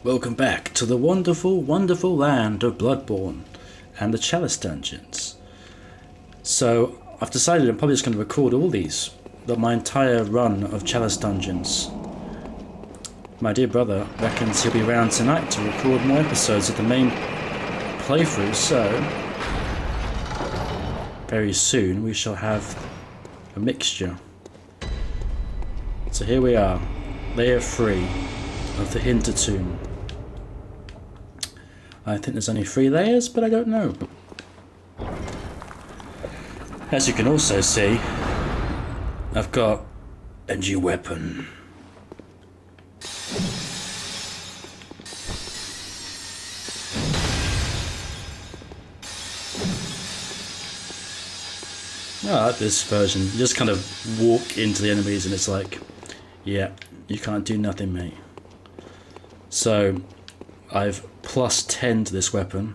Welcome back to the wonderful, wonderful land of Bloodborne and the Chalice Dungeons. So, I've decided I'm probably just going to record all these, my entire run of Chalice Dungeons. My dear brother reckons he'll be around tonight to record more episodes of the main playthrough, so very soon we shall have a mixture. So here we are, layer 3 of the Hintertomb. I think there's only 3 layers, but I don't know. As you can also see, I've got a new weapon. I like this version. You just kind of walk into the enemies and it's like, yeah, you can't do nothing, mate. So, I've plus 10 to this weapon.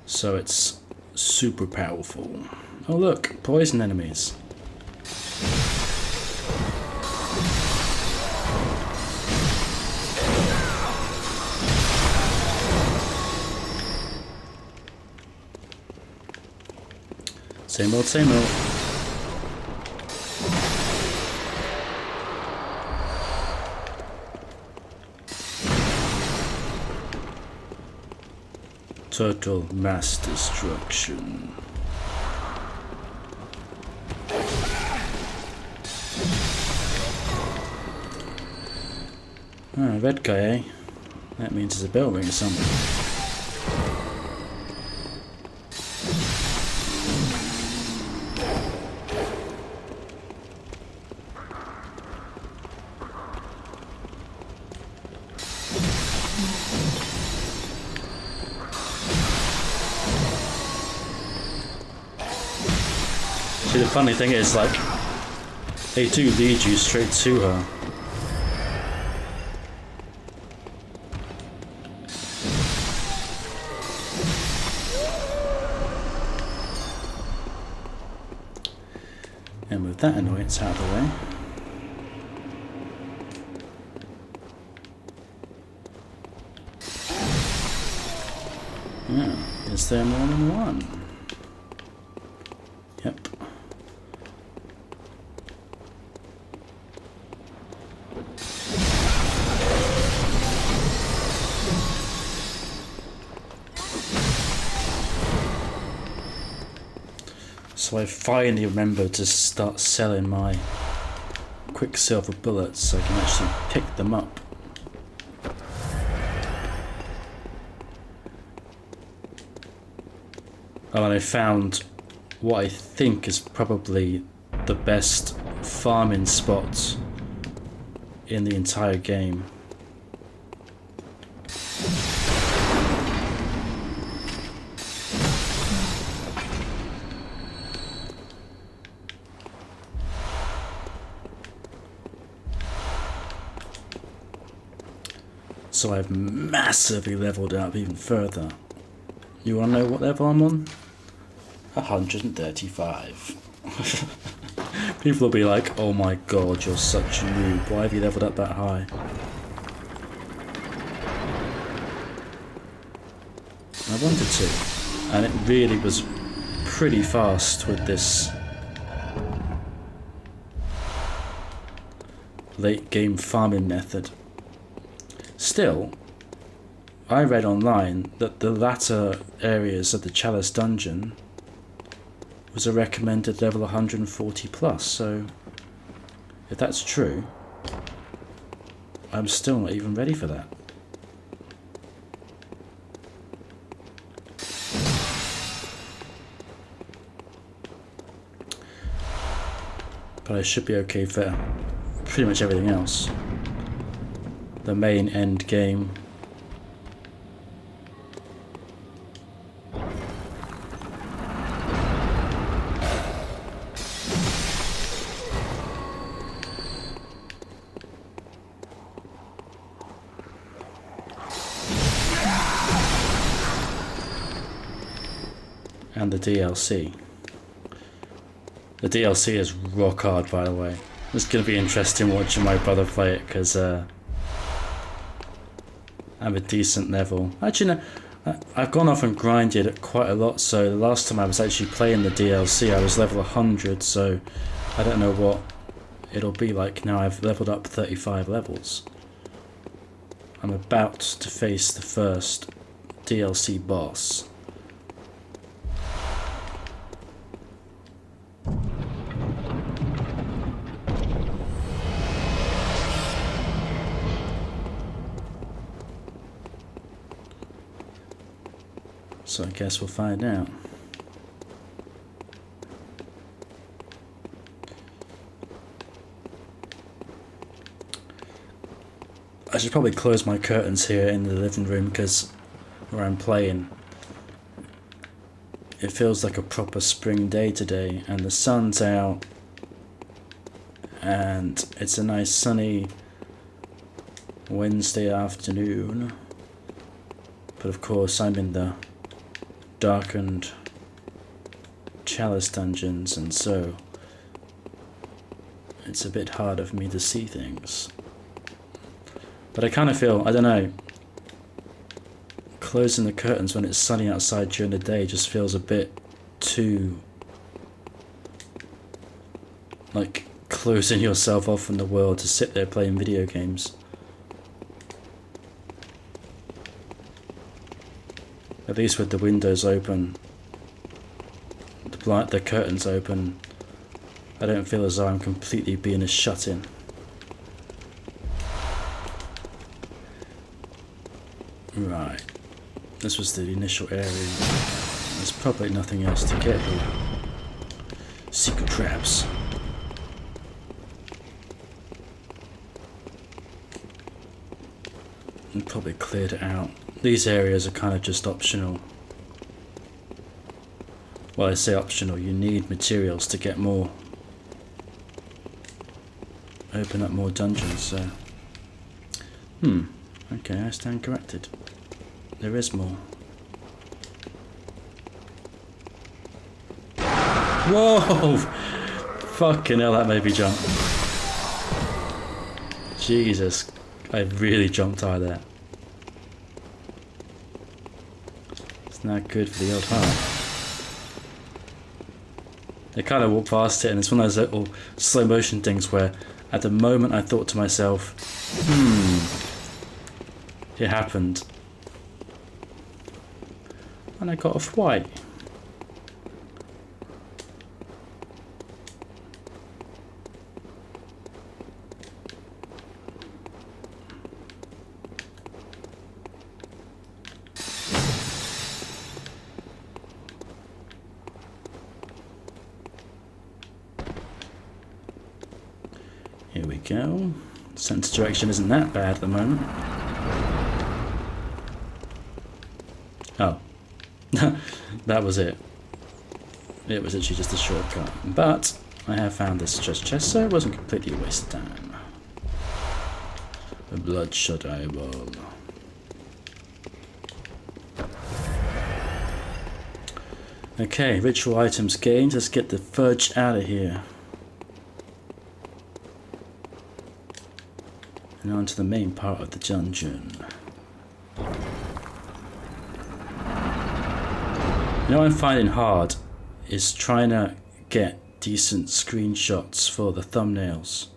So it's super powerful. Oh look, poison enemies. Same old, same old. Total mass destruction. Ah, red guy, eh? That means there's a bell ring somewhere. See, the funny thing is, like, they do lead you straight to her. And with that annoyance out of the way, yeah, is there more than one? Yep. So I finally remembered to start selling my quicksilver bullets so I can actually pick them up. Oh, and I found what I think is probably the best farming spot in the entire game. So I've massively leveled up even further. You wanna know what level I'm on? 135. People will be like, oh my god, you're such a noob. Why have you leveled up that high? I wanted to. And it really was pretty fast with this late game farming method. Still, I read online that the latter areas of the Chalice Dungeon was a recommended level 140 plus, so if that's true, I'm still not even ready for that. But I should be okay for pretty much everything else. The main end game. And the DLC. The DLC is rock hard, by the way. It's going to be interesting watching my brother play it, because I'm a decent level. Actually, no, I've gone off and grinded it quite a lot, so the last time I was actually playing the DLC I was level 100, so I don't know what it'll be like now I've leveled up 35 levels. I'm about to face the first DLC boss. So I guess we'll find out. I should probably close my curtains here in the living room, because where I'm playing, it feels like a proper spring day today, and the sun's out and it's a nice sunny Wednesday afternoon, but of course I'm in the darkened Chalice Dungeons, and so it's a bit harder for me to see things. But I kind of feel, I don't know, closing the curtains when it's sunny outside during the day just feels a bit too like closing yourself off from the world to sit there playing video games. At least with the windows open, the curtains open, I don't feel as though I'm completely being shut in. Right, this was the initial area. There's probably nothing else to get here. Secret traps. And probably cleared it out. These areas are kind of just optional. Well, I say optional, you need materials to get more. Open up more dungeons, so. Okay, I stand corrected. There is more. Whoa! Fucking hell, that made me jump. Jesus, I really jumped high there. It's not good for the old heart. I kind of walked past it, and it's one of those little slow motion things where at the moment I thought to myself, it happened. And I got off white. Here we go. Sense of direction isn't that bad at the moment. Oh. That was it. It was actually just a shortcut. But I have found this treasure chest, so it wasn't completely a waste of time. A bloodshot eyeball. Okay, ritual items gained. Let's get the fudge out of here. And on to the main part of the dungeon. You know what I'm finding hard is trying to get decent screenshots for the thumbnails.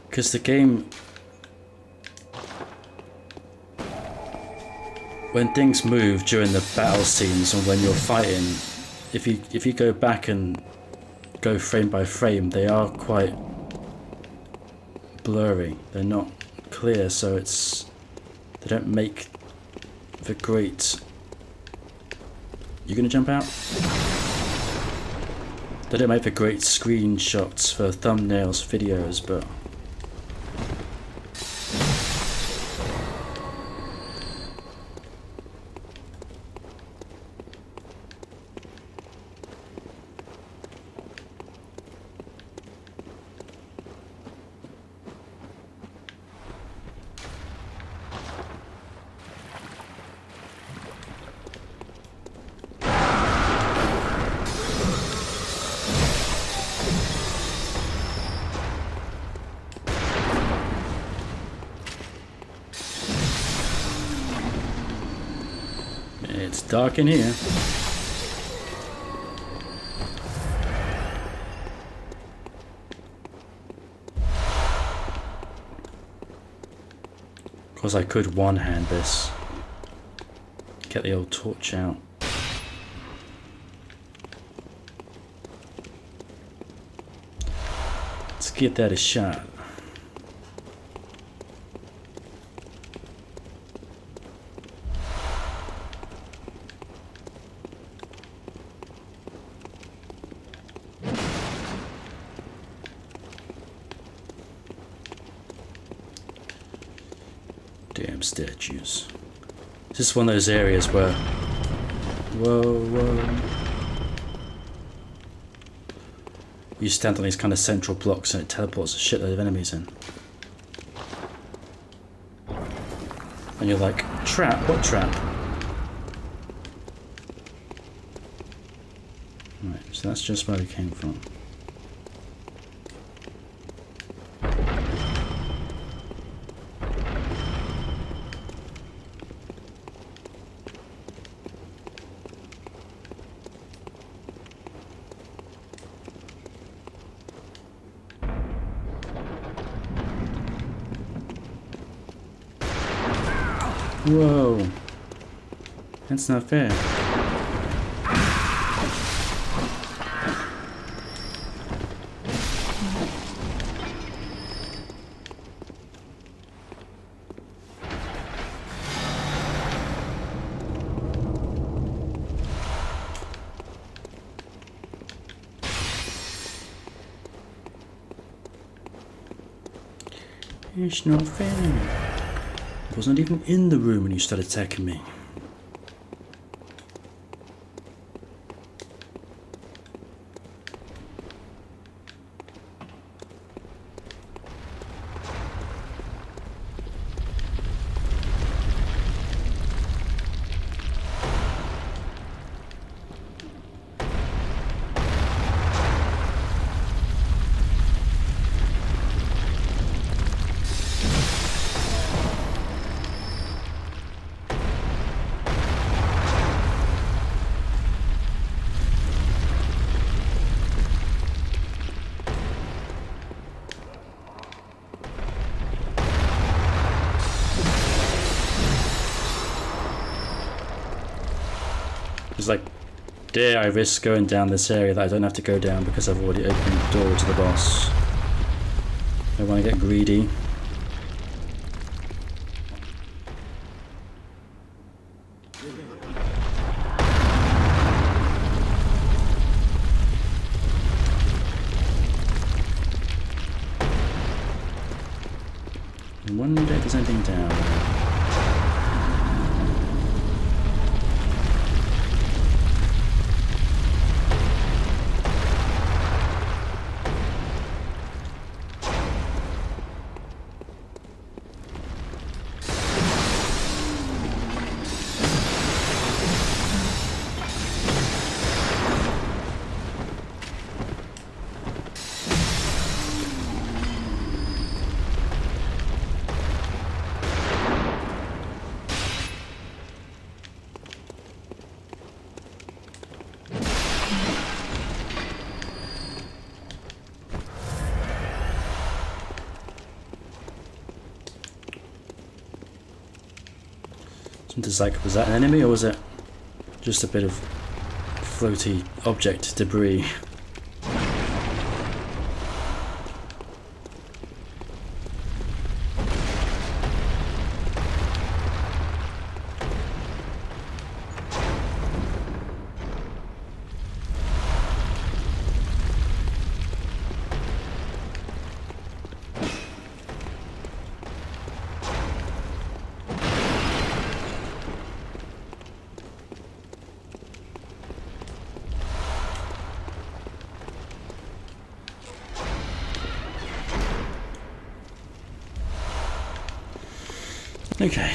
Because the game, when things move during the battle scenes and when you're fighting, if you go back and go frame by frame, they are quite blurry. They're not clear, so they don't make the great. You gonna jump out? They don't make the great screenshots for thumbnails, videos, but. dark in here. Of course, I could one-hand this. Get the old torch out. Let's give that a shot. Damn statues. This is one of those areas where... Whoa. You stand on these kind of central blocks and it teleports a shitload of enemies in. And you're like, trap? What trap? Right, so that's just where we came from. Whoa, that's not fair. It's not fair. I was not even in the room when you started attacking me. It's like, dare I risk going down this area that I don't have to go down because I've already opened the door to the boss. I want to get greedy. I wonder if there's anything down there. It's like, was that an enemy or was it just a bit of floaty object debris? Okay.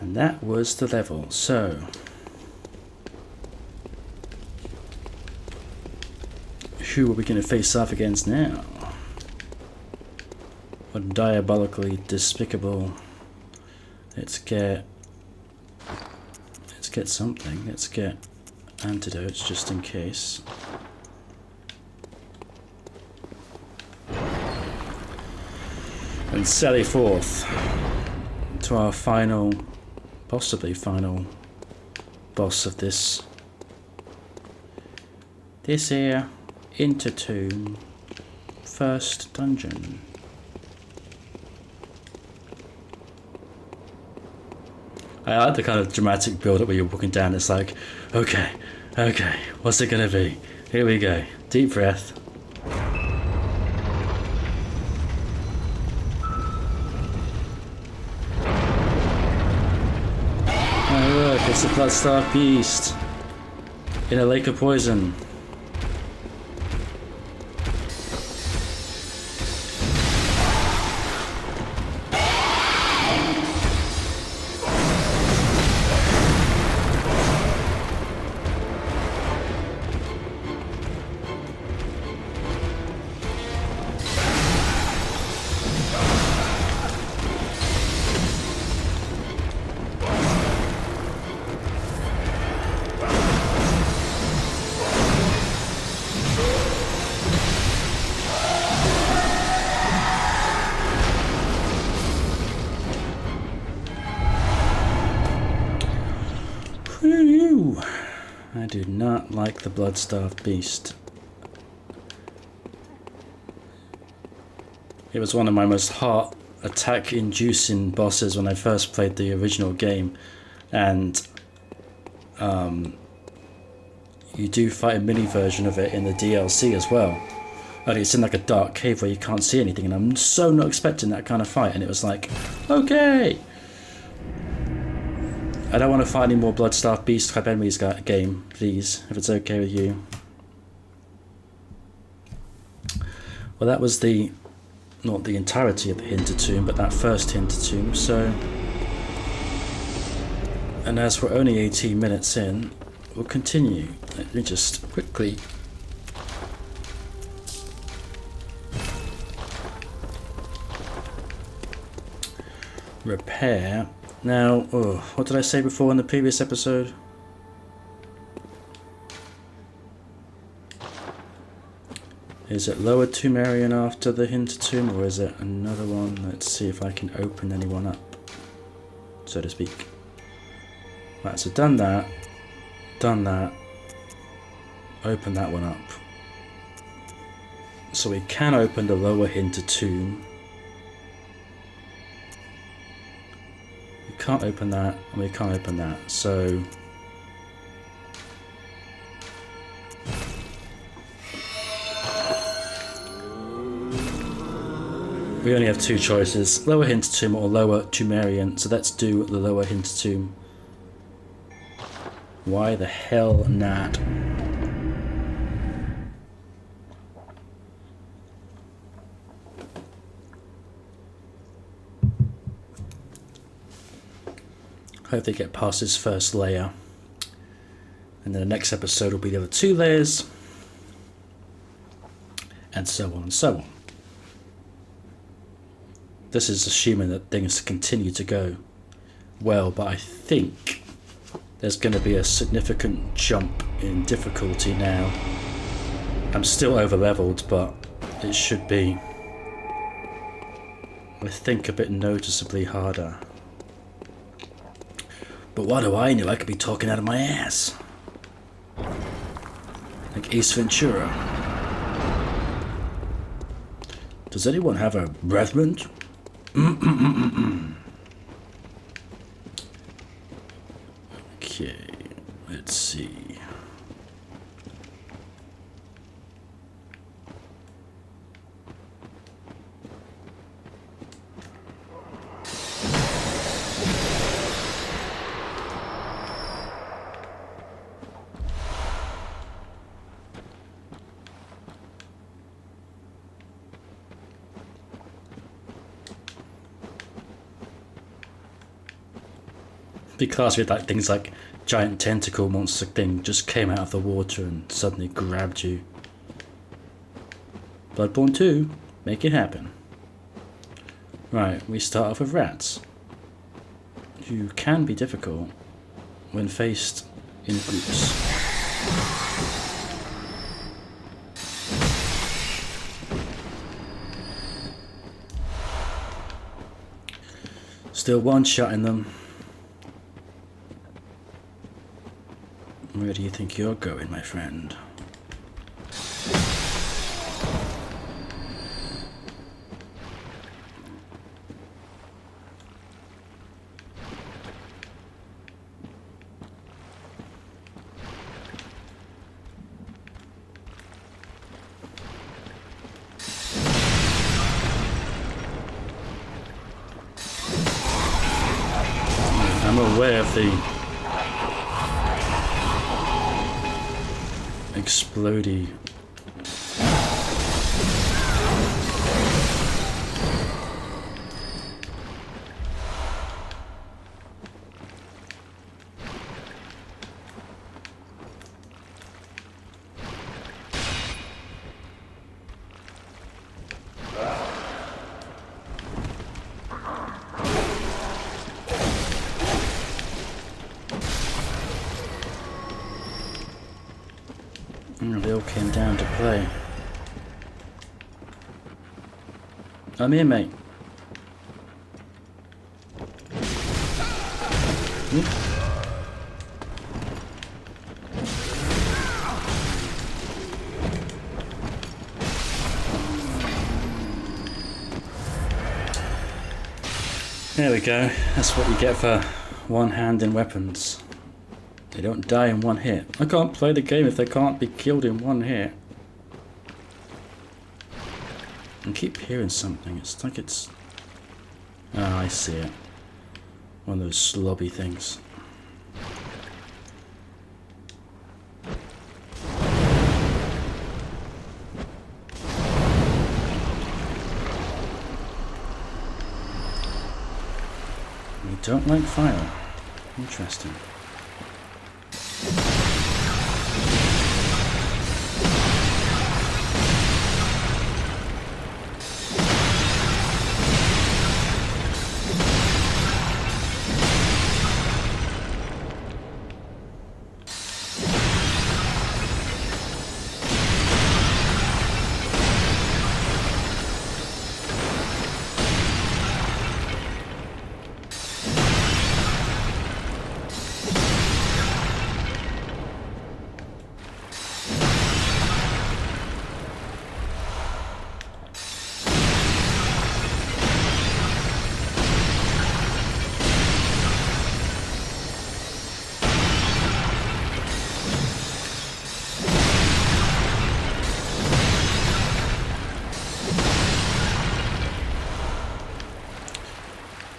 And that was the level. So who are we going to face off against now? What diabolically despicable. Let's get something. Let's get antidotes just in case. And sally forth to our final, possibly final boss of this here Hintertomb first dungeon. I like the kind of dramatic build up where you're walking down. It's like, okay, what's it gonna be? Here we go. Deep breath. Oh look, it's a blood-starved beast in a lake of poison. I do not like the blood-starved beast. It was one of my most heart attack-inducing bosses when I first played the original game, and you do fight a mini version of it in the DLC as well. Only it's in like a dark cave where you can't see anything, and I'm so not expecting that kind of fight, and it was like, okay! I don't want to fight any more blood-starved beast type enemies game, please, if it's okay with you. Well, that was not the entirety of the Hintertomb, but that first Hintertomb, so... And as we're only 18 minutes in, we'll continue. Let me just quickly... repair. Now, what did I say before in the previous episode? Is it Lower Tumerian after the Hintertomb, or is it another one? Let's see if I can open anyone up, so to speak. Right, so done that, open that one up. So we can open the Lower Hintertomb. We can't open that, and we can't open that, so... we only have two choices, Lower Hintertomb or Lower Tumerian, so let's do the Lower Hintertomb. Why the hell not? Hope they get past this first layer, and then the next episode will be the other two layers, and so on and so on. This is assuming that things continue to go well, but I think there's going to be a significant jump in difficulty now. I'm still over leveled, but it should be, I think, a bit noticeably harder. But what do I know? I could be talking out of my ass. Like Ace Ventura. Does anyone have a breath mint? Okay, let's see. be classed with like things like giant tentacle monster thing just came out of the water and suddenly grabbed you. Bloodborne 2, make it happen. Right, we start off with rats, who can be difficult when faced in groups. Still one shot in them. Where do you think you're going, my friend? I'm aware of the explodey. They all came down to play. I'm here, mate. There we go. That's what you get for one hand in weapons. They don't die in one hit. I can't play the game if they can't be killed in one hit. I keep hearing something. It's like it's... Oh, I see it. One of those slobby things. You don't like fire. Interesting.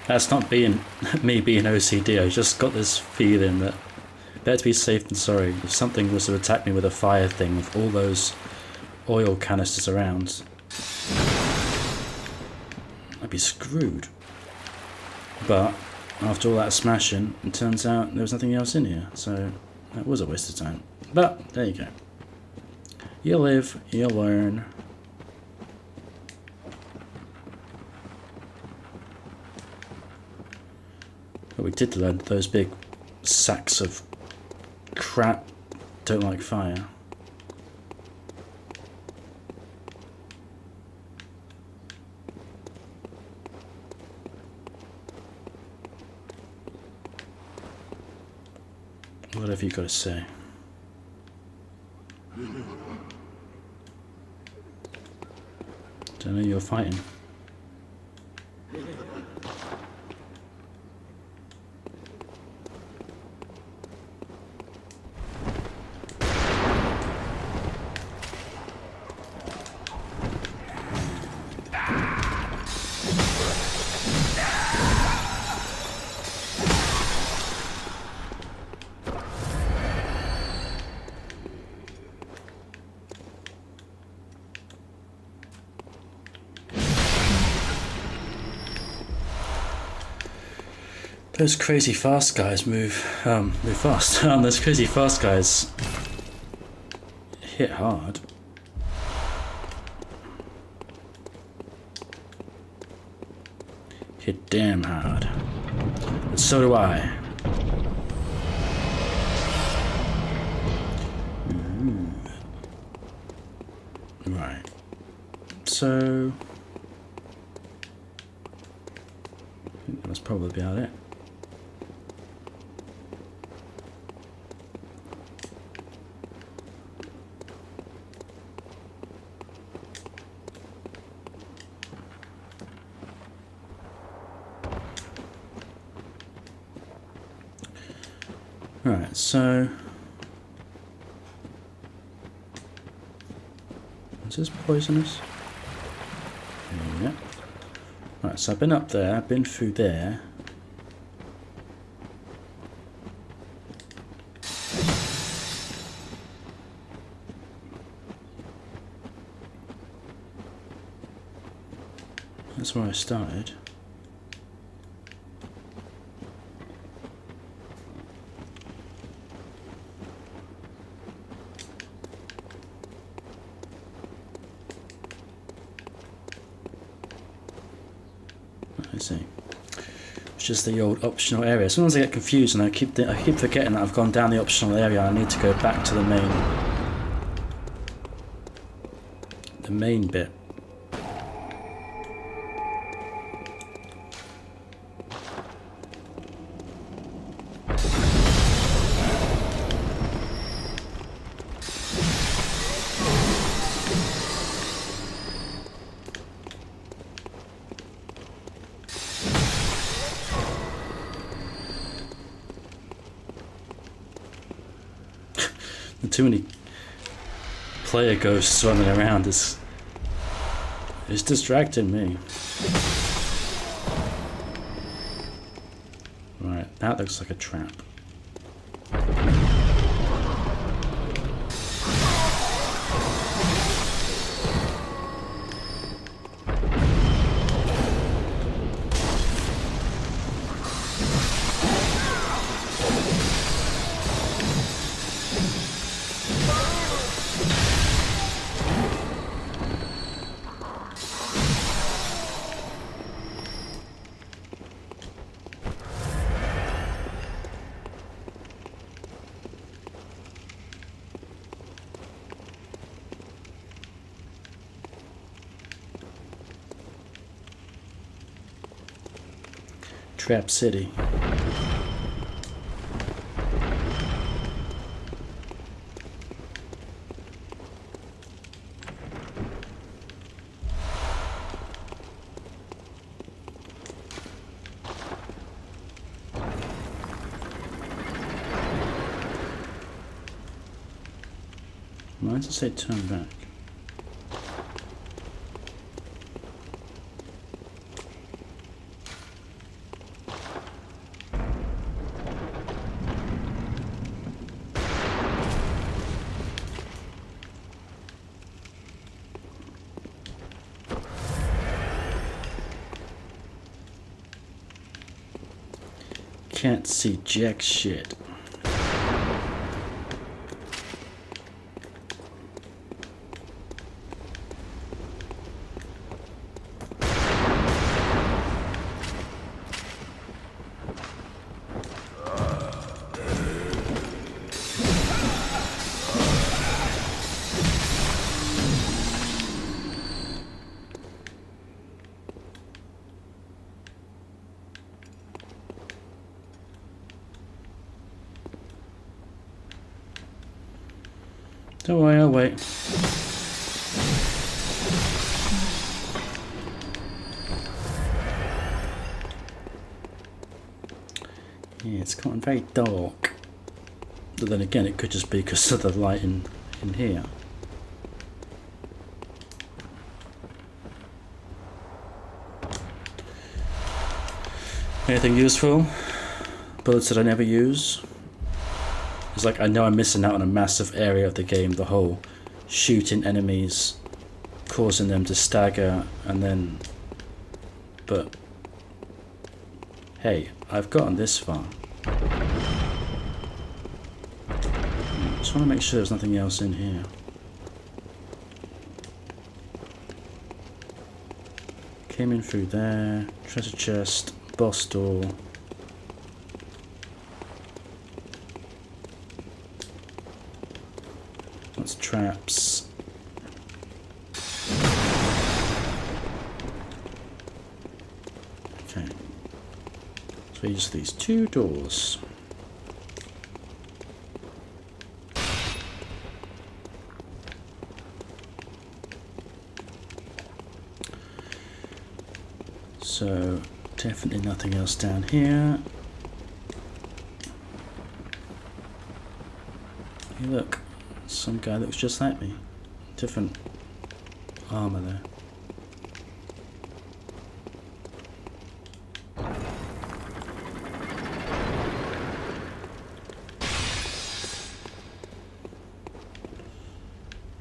That's not being me being OCD, I just got this feeling that better to be safe than sorry. If something was to attack me with a fire thing with all those oil canisters around, I'd be screwed. But after all that smashing, it turns out there was nothing else in here, so that was a waste of time. But there you go. You live, you learn. But we did learn that those big sacks of crap don't like fire. What have you got to say? Don't know you're fighting. Those crazy fast guys move fast. Those crazy fast guys hit hard. Hit damn hard. But so do I. Ooh. Right. So I think that's probably about it. Right, so is this poisonous? Yeah. Right, so I've been up there, I've been through there. That's where I started. I see. It's just the old optional area. Sometimes I get confused and I keep forgetting that I've gone down the optional area and I need to go back to the main bit. Too many player ghosts running around is distracting me. Right, that looks like a trap. Trap City. Why does it say turn back? Can't see jack shit. Don't worry, I'll wait. Yeah, it's gotten very dark. But then again, it could just be because of the light in here. Anything useful? Bullets that I never use? It's like I know I'm missing out on a massive area of the game, the whole shooting enemies, causing them to stagger, and then, but Hey, I've gotten this far. Just want to make sure there's nothing else in here. Came in through there. Treasure chest. Boss door. That's traps. Okay. So use these 2 doors. So definitely nothing else down here. Hey, look. Some guy looks just like me. Different armor there.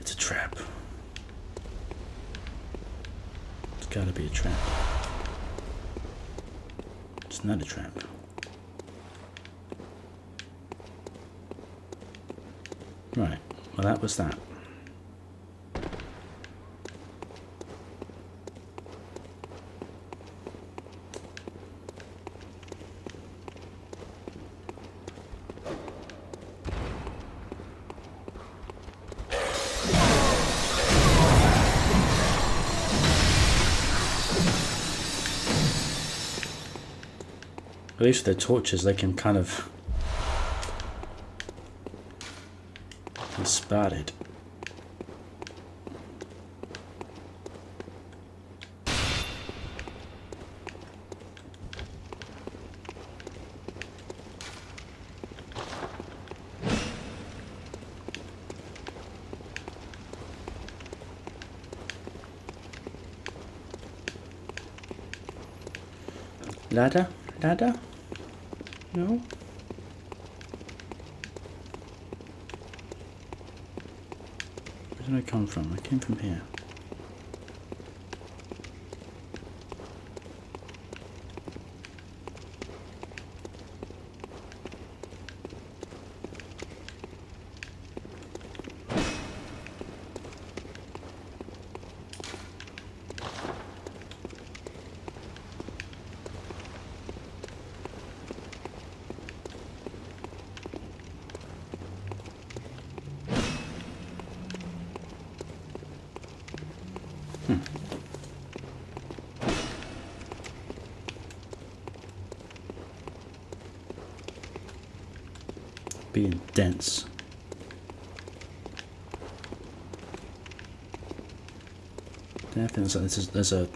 It's a trap. It's gotta be a trap. It's not a trap. Right. Well, that was that. At least with their torches, they can kind of be spotted. Ladder? Ladder? No? Where did I come from? I came from here. Being dense. Definitely, there's a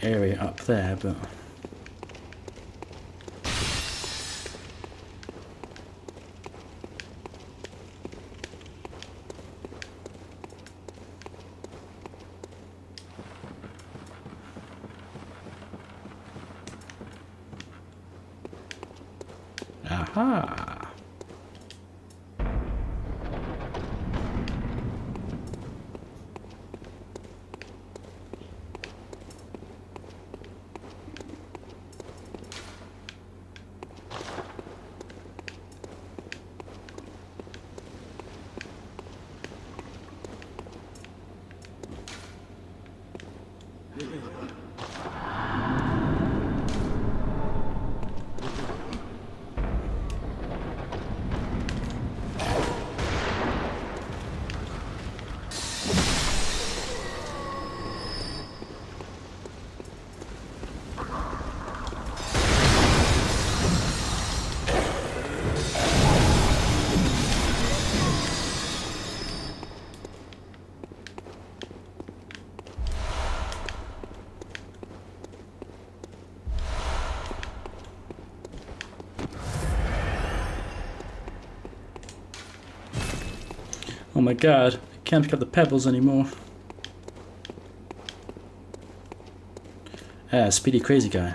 area up there, but aha! Oh my god, I can't pick up the pebbles anymore. Ah, speedy crazy guy.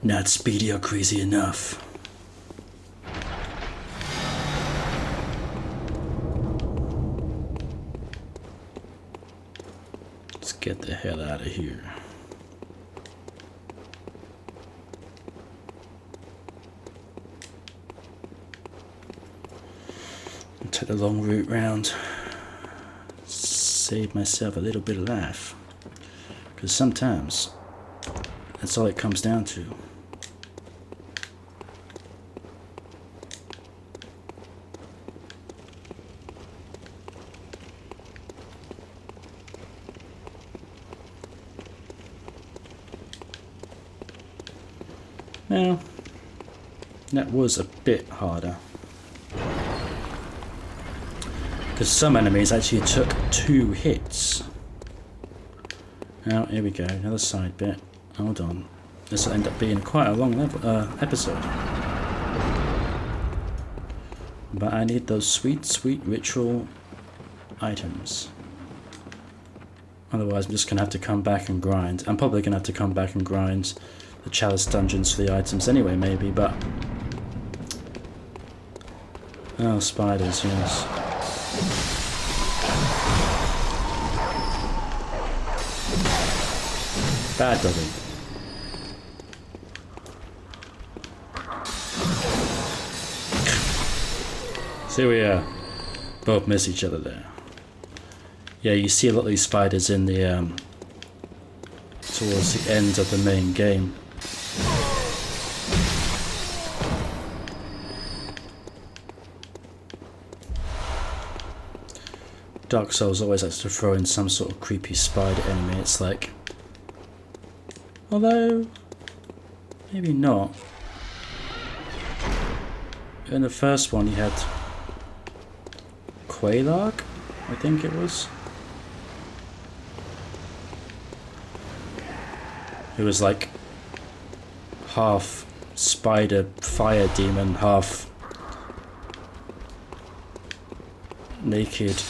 Not speedy or crazy enough. get the hell out of here. Take the long route round. Save myself a little bit of life. Because sometimes that's all it comes down to. Now, that was a bit harder. Because some enemies actually took 2 hits. Now, here we go, another side bit. Hold on. This will end up being quite a long episode. But I need those sweet, sweet ritual items. Otherwise, I'm just going to have to come back and grind. I'm probably going to have to come back and grind the Chalice Dungeons for the items anyway, maybe, but... Oh, spiders, yes. Bad doggy. So we both miss each other there. Yeah, you see a lot of these spiders in the towards the end of the main game. Dark Souls always likes to throw in some sort of creepy spider enemy. It's like, although maybe not. In the first one you had Quailarg, I think it was. It was like half spider fire demon, half naked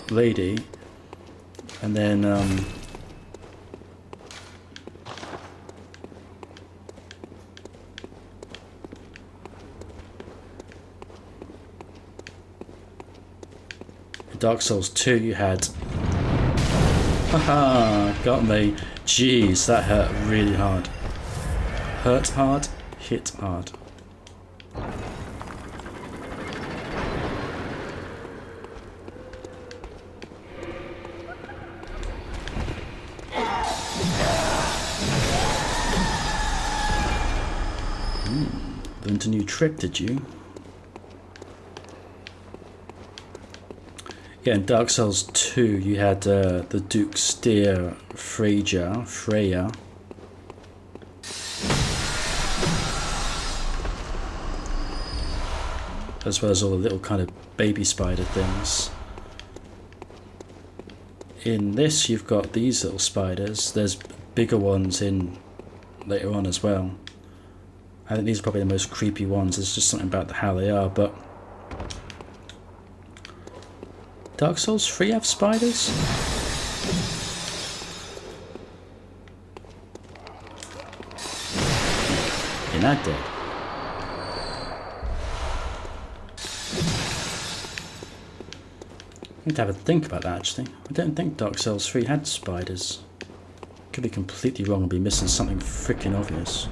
lady, and then in Dark Souls 2 you had haha, got me. Jeez, that hurt really hard. Hurt hard, hit hard. Learned a new trick, did you? Yeah, in Dark Souls 2 you had the Duke's Deer Freya, as well as all the little kind of baby spider things. In this you've got these little spiders. There's bigger ones in later on as well. I think these are probably the most creepy ones. There's just something about how they are, but Dark Souls 3 have spiders? You're not dead. I need to have a think about that actually. I don't think Dark Souls 3 had spiders. Could be completely wrong and be missing something freaking obvious.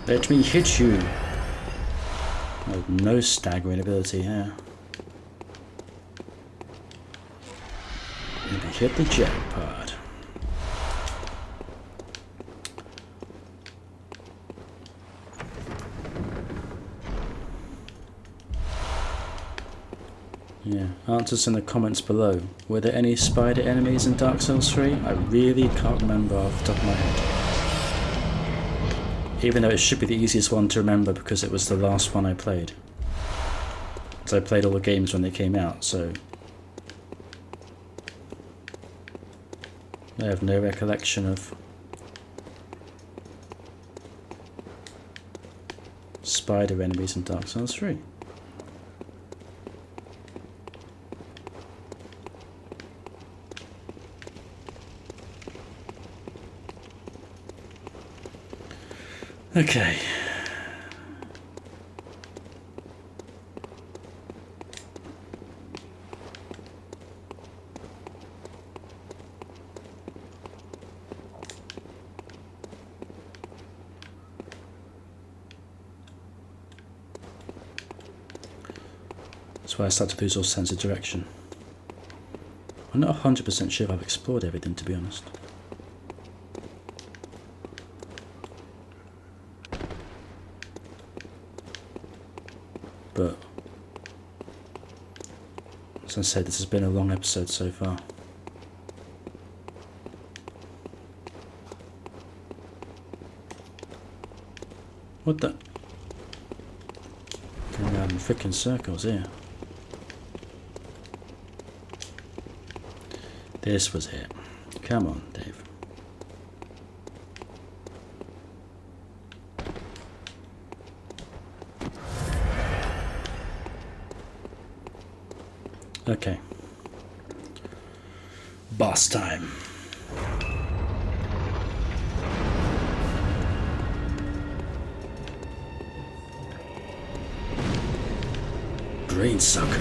Let me hit you. Oh, no staggering ability here. Maybe hit the jackpot. Yeah, answers in the comments below. Were there any spider enemies in Dark Souls 3? I really can't remember off the top of my head. Even though it should be the easiest one to remember because it was the last one I played. fact, I played all the games when they came out, so I have no recollection of spider enemies in Dark Souls 3. Okay. That's why I start to lose all sense of direction. I'm not 100% sure if I've explored everything, to be honest. But as I said, this has been a long episode so far. What the? Going around in freaking circles here. This was it. Come on, Dave. Okay. Boss time. Brain sucker.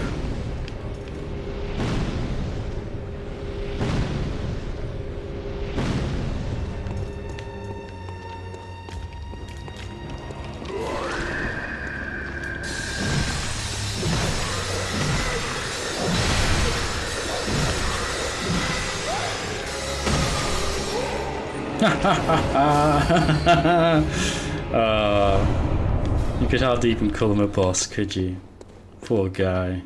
You could hardly even call him a boss, could you? Poor guy.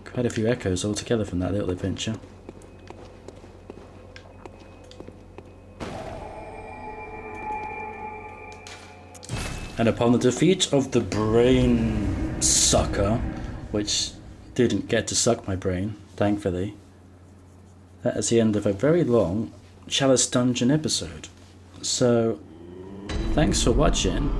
Quite a few echoes altogether from that little adventure. And upon the defeat of the brain sucker, which didn't get to suck my brain, thankfully, that is the end of a very long Chalice Dungeon episode. So, thanks for watching,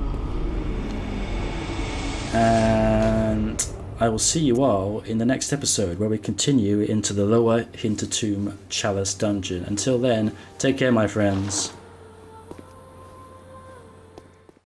and I will see you all in the next episode where we continue into the lower Hintertomb Chalice Dungeon. Until then, take care, my friends.